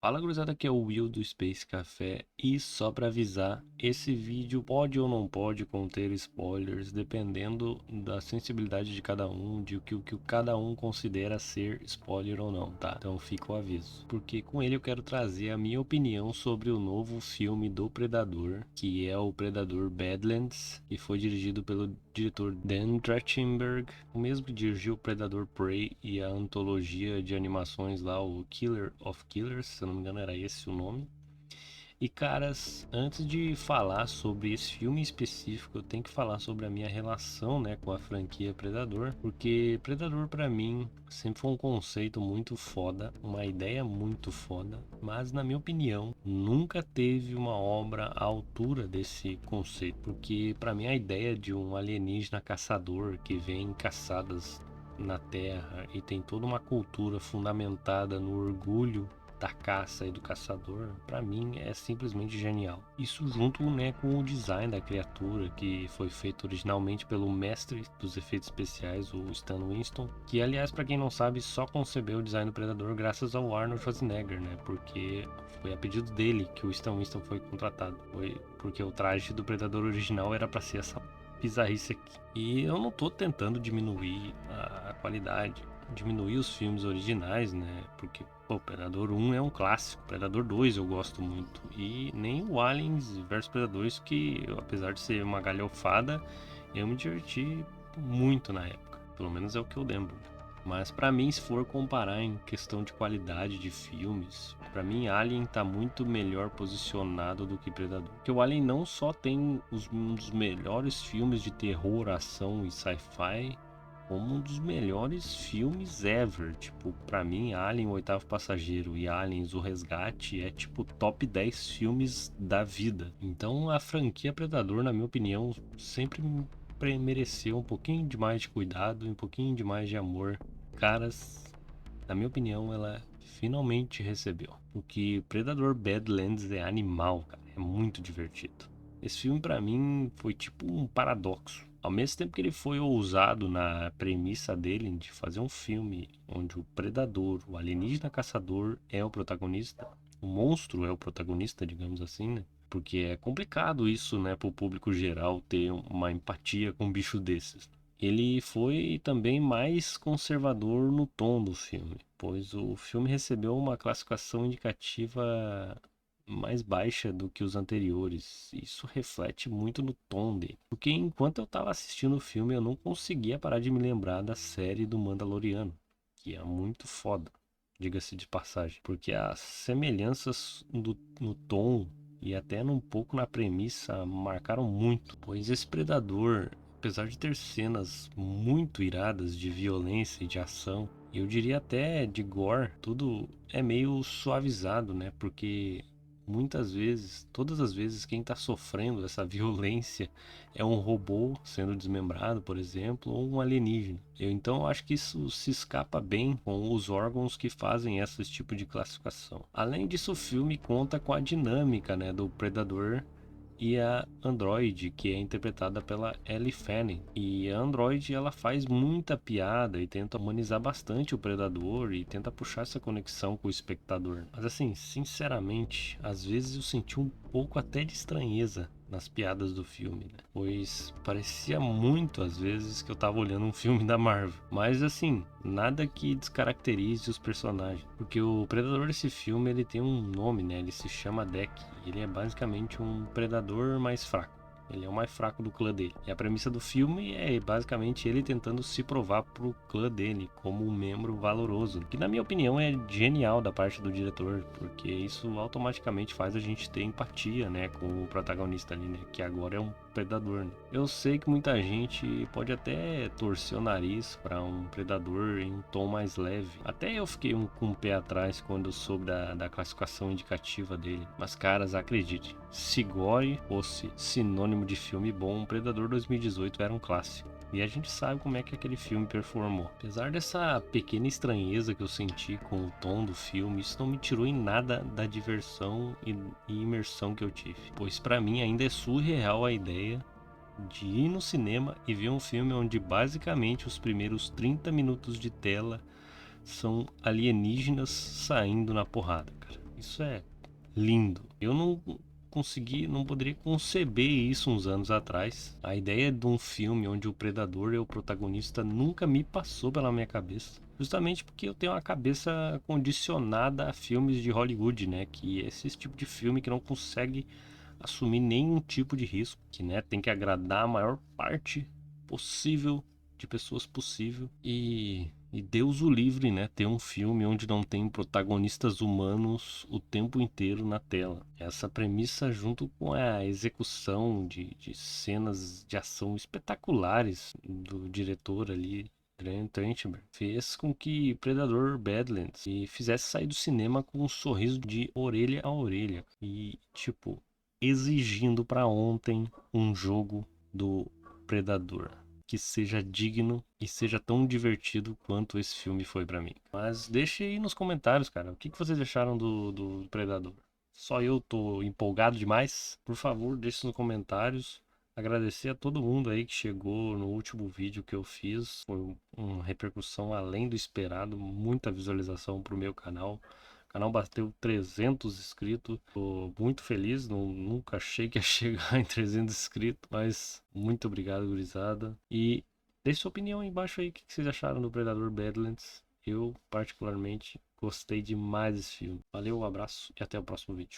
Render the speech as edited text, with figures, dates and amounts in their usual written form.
Fala gurizada, aqui é o Will do Space Café e só para avisar, esse vídeo pode ou não pode conter spoilers dependendo da sensibilidade de cada um, de o que cada um considera ser spoiler ou não, tá? Então fica o aviso, porque com ele eu quero trazer a minha opinião sobre o novo filme do Predador, que é o Predador Badlands, que foi dirigido pelo diretor Dan Trachtenberg, o mesmo que dirigiu o Predador Prey e a antologia de animações lá, o Killer of Killers, se eu não me engano era esse o nome. E caras, antes de falar sobre esse filme em específico, eu tenho que falar sobre a minha relação, né, com a franquia Predador, porque Predador pra mim sempre foi um conceito muito foda, uma ideia muito foda, mas na minha opinião, nunca teve uma obra à altura desse conceito, porque pra mim a ideia de um alienígena caçador que vem caçadas na Terra e tem toda uma cultura fundamentada no orgulho da caça e do caçador, para mim é simplesmente genial. Isso junto, né, com o design da criatura, que foi feito originalmente pelo mestre dos efeitos especiais, o Stan Winston, que aliás, para quem não sabe, só concebeu o design do Predador graças ao Arnold Schwarzenegger, né? Porque foi a pedido dele que o Stan Winston foi contratado. Foi porque o traje do Predador original era para ser essa bizarrice aqui. E eu não tô tentando diminuir a qualidade, diminuir os filmes originais, né? Porque pô, Predador 1 é um clássico, Predador 2 eu gosto muito. E nem o Aliens vs Predador, que apesar de ser uma galhofada, eu me diverti muito na época. Pelo menos é o que eu lembro. Mas pra mim, se for comparar em questão de qualidade de filmes, pra mim Alien tá muito melhor posicionado do que Predador. Porque o Alien não só tem um dos melhores filmes de terror, ação e sci-fi, como um dos melhores filmes ever. Tipo, pra mim, Alien, o Oitavo Passageiro e Aliens, o Resgate é tipo top 10 filmes da vida. Então a franquia Predador, na minha opinião, sempre mereceu um pouquinho de mais de cuidado e um pouquinho de mais de amor. Caras, na minha opinião, ela finalmente recebeu. O que Predador Badlands é animal, cara. É muito divertido. Esse filme pra mim foi tipo um paradoxo. Ao mesmo tempo que ele foi ousado na premissa dele de fazer um filme onde o predador, o alienígena caçador é o protagonista, o monstro é o protagonista, digamos assim, né? Porque é complicado isso, né, para o público geral ter uma empatia com um bicho desses. Ele foi também mais conservador no tom do filme, pois o filme recebeu uma classificação indicativa mais baixa do que os anteriores. Isso reflete muito no tom dele. Porque enquanto eu estava assistindo o filme, eu não conseguia parar de me lembrar da série do Mandaloriano, que é muito foda, diga-se de passagem, porque as semelhanças no tom e até um pouco na premissa marcaram muito, pois esse predador, apesar de ter cenas muito iradas de violência e de ação, eu diria até de gore, tudo é meio suavizado, né? Porque muitas vezes, todas as vezes, quem está sofrendo essa violência é um robô sendo desmembrado, por exemplo, ou um alienígena. Então acho que isso se escapa bem com os órgãos que fazem esse tipo de classificação. Além disso, o filme conta com a dinâmica, né, do predador e a Android, que é interpretada pela Ellie Fanning. E a Android, ela faz muita piada e tenta humanizar bastante o predador e tenta puxar essa conexão com o espectador. Mas assim, sinceramente, às vezes eu senti um pouco até de estranheza nas piadas do filme, né? Pois parecia muito às vezes que eu tava olhando um filme da Marvel. Mas assim, nada que descaracterize os personagens, porque o predador desse filme, ele tem um nome, né? Ele se chama Deck. Ele é basicamente um predador mais fraco. Ele é o mais fraco do clã dele. E a premissa do filme é basicamente ele tentando se provar pro clã dele como um membro valoroso. Que na minha opinião é genial da parte do diretor, porque isso automaticamente faz a gente ter empatia, né, com o protagonista ali, né, que agora é um predador, né? Eu sei que muita gente pode até torcer o nariz para um predador em um tom mais leve. Até eu fiquei com o pé atrás quando eu soube da classificação indicativa dele. Mas caras, acredite, se gore fosse sinônimo de filme bom, Predador 2018 era um clássico. E a gente sabe como é que aquele filme performou. Apesar dessa pequena estranheza que eu senti com o tom do filme, isso não me tirou em nada da diversão e imersão que eu tive. Pois para mim ainda é surreal a ideia de ir no cinema e ver um filme onde basicamente os primeiros 30 minutos de tela são alienígenas saindo na porrada, cara. Isso é lindo. Eu não poderia conceber isso uns anos atrás. A ideia de um filme onde o predador é o protagonista nunca me passou pela minha cabeça. Justamente porque eu tenho uma cabeça condicionada a filmes de Hollywood, né? Que é esse tipo de filme que não consegue assumir nenhum tipo de risco, que né, tem que agradar a maior parte possível de pessoas possível e Deus o livre, né, ter um filme onde não tem protagonistas humanos o tempo inteiro na tela. Essa premissa, junto com a execução de cenas de ação espetaculares do diretor ali, Trentberg, fez com que Predador Badlands e fizesse sair do cinema com um sorriso de orelha a orelha. E, tipo, exigindo para ontem um jogo do Predador que seja digno e seja tão divertido quanto esse filme foi para mim. Mas deixe aí nos comentários, cara, o que vocês acharam do Predador? Só eu tô empolgado demais? Por favor, deixe nos comentários. Agradecer a todo mundo aí que chegou no último vídeo que eu fiz. Foi uma repercussão além do esperado, muita visualização pro meu canal. O canal bateu 300 inscritos. Tô muito feliz, nunca achei que ia chegar em 300 inscritos, mas muito obrigado, gurizada. E deixe sua opinião aí embaixo aí, o que vocês acharam do Predador Badlands. Eu, particularmente, gostei demais desse filme. Valeu, um abraço e até o próximo vídeo.